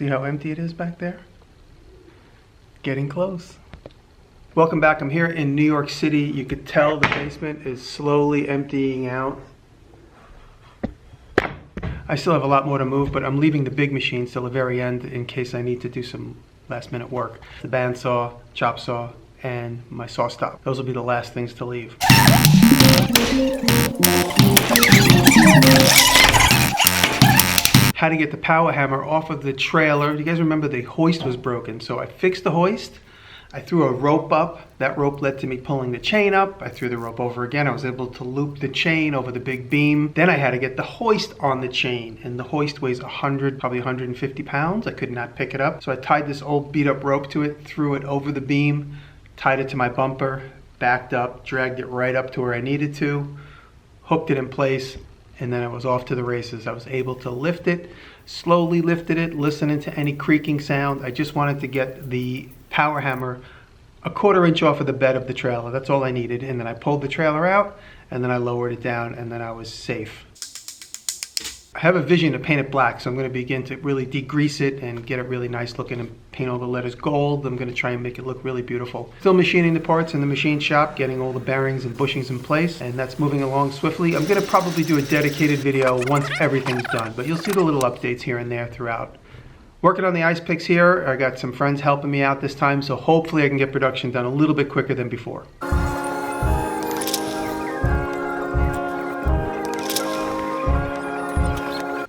See how empty it is back there? Getting close. Welcome back. I'm here in New York City. You could tell the basement is slowly emptying out. I still have a lot more to move, but I'm leaving the big machines till the very end in case I need to do some last minute work. The bandsaw, chop saw, and my saw stop. Those will be the last things to leave. How to get the power hammer off of the trailer. You guys remember the hoist was broken, so I fixed the hoist. I threw a rope up. That rope led to me pulling the chain up. I threw the rope over again. I was able to loop the chain over the big beam. Then I had to get the hoist on the chain, and the hoist weighs probably 150 pounds. I could not pick it up. So I tied this old beat up rope to it, threw it over the beam, tied it to my bumper, backed up, dragged it right up to where I needed to, hooked it in place, and then I was off to the races. I was able to lift it, slowly lifted it, listening to any creaking sound. I just wanted to get the power hammer a 1/4 inch off of the bed of the trailer. That's all I needed. And then I pulled the trailer out, and then I lowered it down, and then I was safe. I have a vision to paint it black, so I'm going to begin to really degrease it and get it really nice looking and paint all the letters gold. I'm going to try and make it look really beautiful. Still machining the parts in the machine shop, getting all the bearings and bushings in place, and that's moving along swiftly. I'm going to probably do a dedicated video once everything's done, but you'll see the little updates here and there throughout. Working on the ice picks here. I got some friends helping me out this time, so hopefully I can get production done a little bit quicker than before.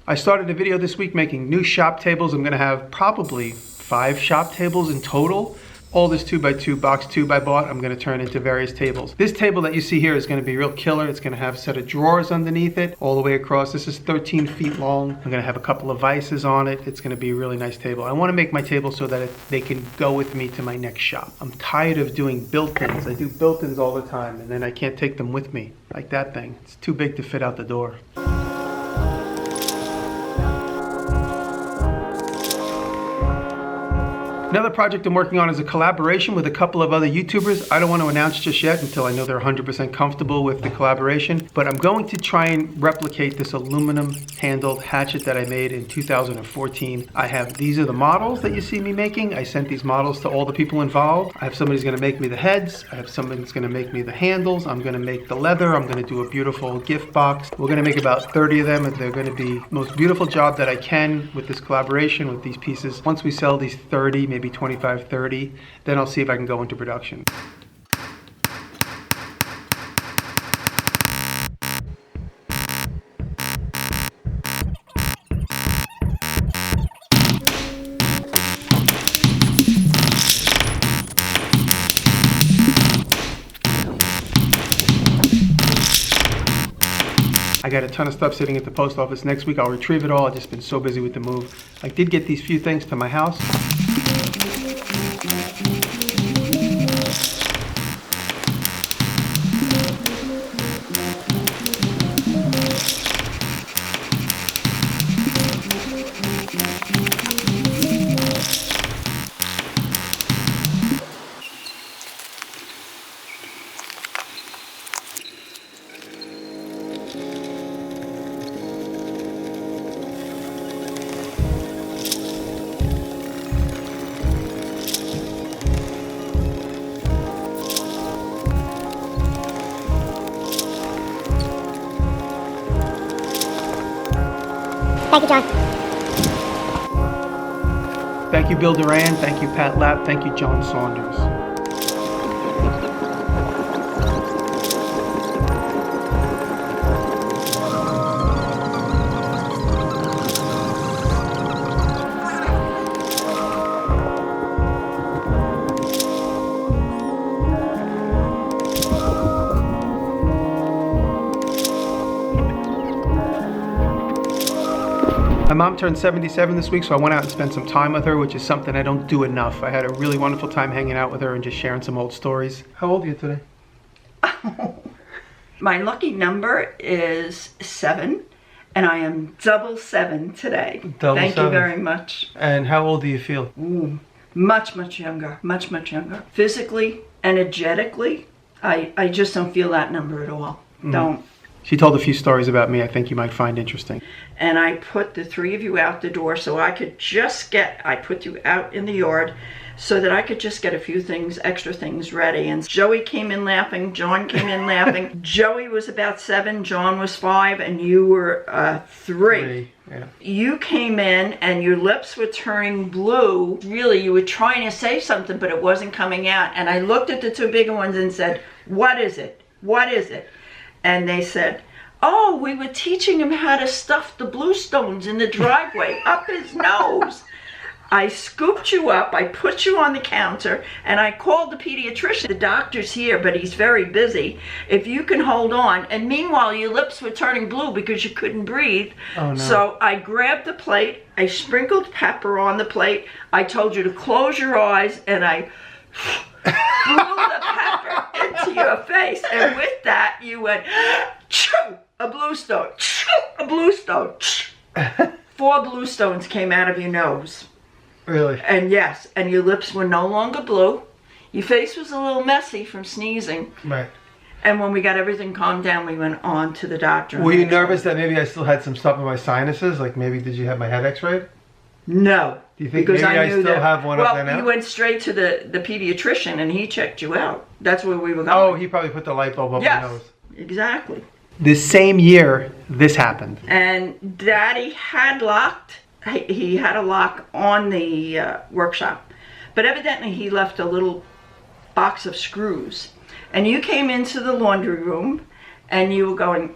I started a video this week making new shop tables. I'm gonna have probably 5 shop tables in total. All this 2x2 box tube I bought, I'm gonna turn into various tables. This table that you see here is gonna be real killer. It's gonna have a set of drawers underneath it, all the way across. This is 13 feet long. I'm gonna have a couple of vices on it. It's gonna be a really nice table. I wanna make my table so that they can go with me to my next shop. I'm tired of doing built-ins. I do built-ins all the time, and then I can't take them with me, like that thing. It's too big to fit out the door. Another project I'm working on is a collaboration with a couple of other YouTubers. I don't want to announce just yet until I know they're 100% comfortable with the collaboration, but I'm going to try and replicate this aluminum handled hatchet that I made in 2014. These are the models that you see me making. I sent these models to all the people involved. I have somebody who's going to make me the heads. I have somebody who's going to make me the handles. I'm going to make the leather. I'm going to do a beautiful gift box. We're going to make about 30 of them, and they're going to be the most beautiful job that I can with this collaboration, with these pieces. Once we sell these 30, maybe 25, 30, then I'll see if I can go into production. I got a ton of stuff sitting at the post office. Next week I'll retrieve it all. I've just been so busy with the move. I did get these few things to my house. Thank you, John. Thank you, Bill Duran. Thank you, Pat Lapp. Thank you, John Saunders. My mom turned 77 this week, so I went out and spent some time with her, which is something I don't do enough. I had a really wonderful time hanging out with her and just sharing some old stories. How old are you today? My lucky number is 7, and I am double 7 today. Thank you very much. And how old do you feel? Ooh, much younger, much younger. Physically, energetically, I just don't feel that number at all. Don't. She told a few stories about me I think you might find interesting. And I put the 3 of you out the door so I could just I put you out in the yard so that I could just get a few things, extra things ready. And Joey came in laughing, John came in laughing. Joey was about 7, John was 5, and you were 3. Yeah. You came in and your lips were turning blue. Really, you were trying to say something, but it wasn't coming out. And I looked at the 2 bigger ones and said, "What is it? What is it?" And they said, "Oh, we were teaching him how to stuff the bluestones in the driveway up his nose." I scooped you up, I put you on the counter, and I called the pediatrician. The doctor's here, but he's very busy. If you can hold on. And meanwhile, your lips were turning blue because you couldn't breathe. Oh, no. So I grabbed the plate, I sprinkled pepper on the plate, I told you to close your eyes, and I blew the pepper into your face. And with that, you went, "Choo, a bluestone, choo, a bluestone." 4 bluestones came out of your nose. Really? And yes, and your lips were no longer blue. Your face was a little messy from sneezing. Right. And when we got everything calmed down, we went on to the doctor. Were you nervous that maybe I still had some stuff in my sinuses? Like maybe did you have my head x-rayed? No. Do you think maybe I still have one up there now? Well, you went straight to the pediatrician and he checked you out. That's where we were going. Oh, he probably put the light bulb up my nose. Exactly. This same year, this happened. And Daddy had locked. He had a lock on the workshop, but evidently he left a little box of screws. And you came into the laundry room, and you were going,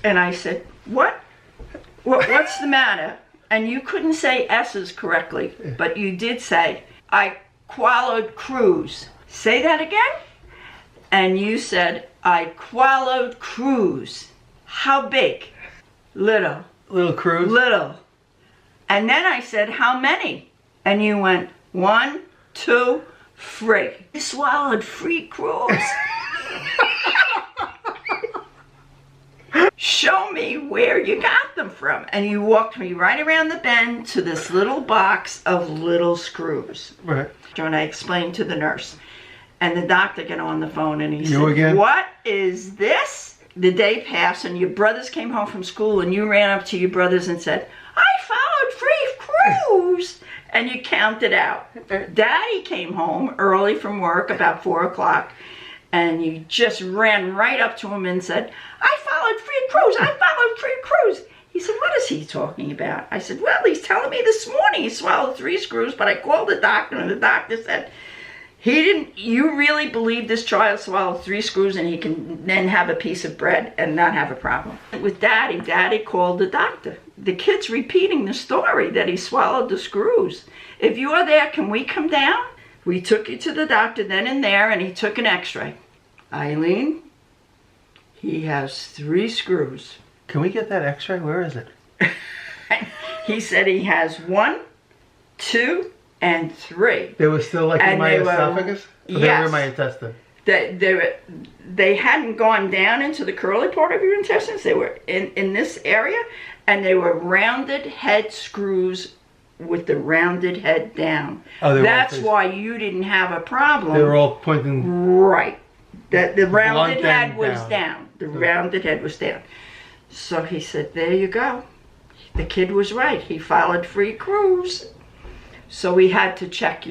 and I said, what's the matter? And you couldn't say S's correctly, but you did say, "I quallowed cruise." Say that again? And you said, "I quallowed cruise." How big? Little. Little cruise? Little. And then I said, "How many?" And you went, 1, 2, 3. You swallowed 3 cruise. Show me where you got them from. And you walked me right around the bend to this little box of little screws. Right. And I explained to the nurse. And the doctor got on the phone and he You said, again? "What is this?" The day passed and your brothers came home from school and you ran up to your brothers and said, "I followed 3 crews." And you counted out. Daddy came home early from work about 4 o'clock and you just ran right up to him and said, "I followed 3 crews. I followed 3 crews." He said, "What is he talking about?" I said, "Well, he's telling me this morning he swallowed 3 screws, but I called the doctor and the doctor said, you really believe this child swallowed 3 screws and he can then have a piece of bread and not have a problem?" With Daddy called the doctor. The kid's repeating the story that he swallowed the screws. If you are there, can we come down? We took you to the doctor then and there and he took an x-ray. Eileen, he has 3 screws. Can we get that x-ray? Where is it? He said he has 1, 2, and 3. They were still like in my esophagus? Or they were in my intestine? They hadn't gone down into the curly part of your intestines. They were in this area, and they were rounded head screws with the rounded head down. Oh, that's why you didn't have a problem. They were all pointing... Right. The rounded head was down. down. The rounded head was down. So he said, "There you go. The kid was right. He followed 3 crews." So we had to check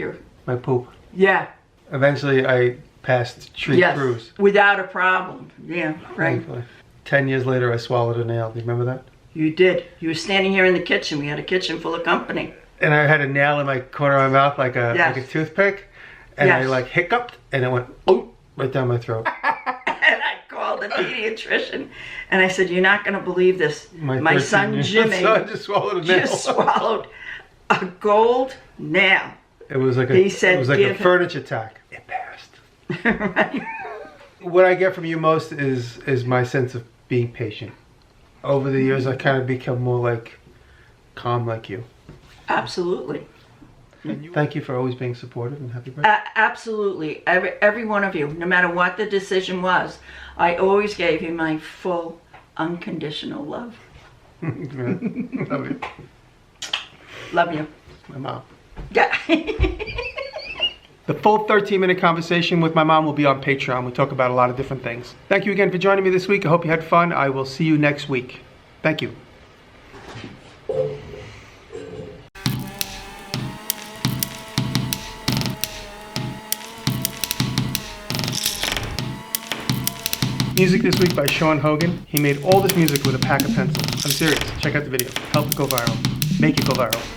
my poop. Yeah. Eventually I passed 3 crews. Without a problem. Yeah, right. Thankfully. 10 years later I swallowed a nail. Do you remember that? You did. You were standing here in the kitchen. We had a kitchen full of company. And I had a nail in my corner of my mouth like a toothpick. And I like hiccuped and it went right down my throat. And I called the pediatrician and I said, "You're not going to believe this. My son Jimmy just swallowed a nail. Just swallowed a gold nail." It was like a furniture tack. It passed. Right. What I get from you most is my sense of being patient. Over the years, I kind of become more like calm like you. Absolutely. Thank you for always being supportive, and happy birthday. Absolutely. Every one of you, no matter what the decision was, I always gave you my full, unconditional love. Love you. Love you. My mom. Yeah. The full 13-minute conversation with my mom will be on Patreon. We talk about a lot of different things. Thank you again for joining me this week. I hope you had fun. I will see you next week. Thank you. Music this week by Sean Hogan. He made all this music with a pack of pencils. I'm serious. Check out the video. Help it go viral. Make it go viral.